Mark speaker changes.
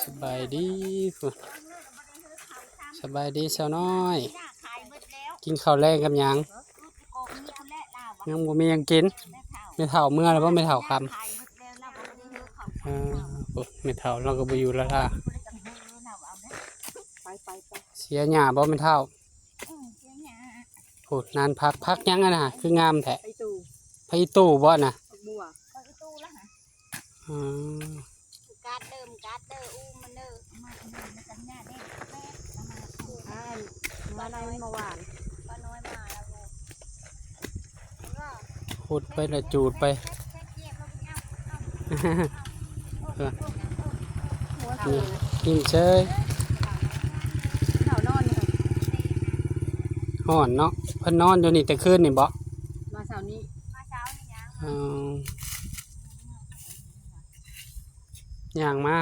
Speaker 1: สบายดีพุ่นสบายดีสาวน้อยกินข้าวแรงกับหยังยังบ่มีหยังกินไม่เฒ่าเมื่อแล้วบ่ไม่เฒ่าคำไม่เฒ่าเราก็บ่อยู่แล้วล่ะเสียหญ้าบ่ไม่เฒ่าพูดนานพักยังอะน่ะคืองามแท้ไผตู้บ่น่ะอืม
Speaker 2: การเดิมอูมันเนอมากันหน้าเด็กแม่มาน้อยมาหวานมาน้อยมาแล้ว
Speaker 1: พูดไปแล้วจูดไปกินเชยห่อนเนาะเพิ่นนอนอยู่นี่แต่คืนนี่บ่
Speaker 2: มาเช้านี้
Speaker 1: ย่างมา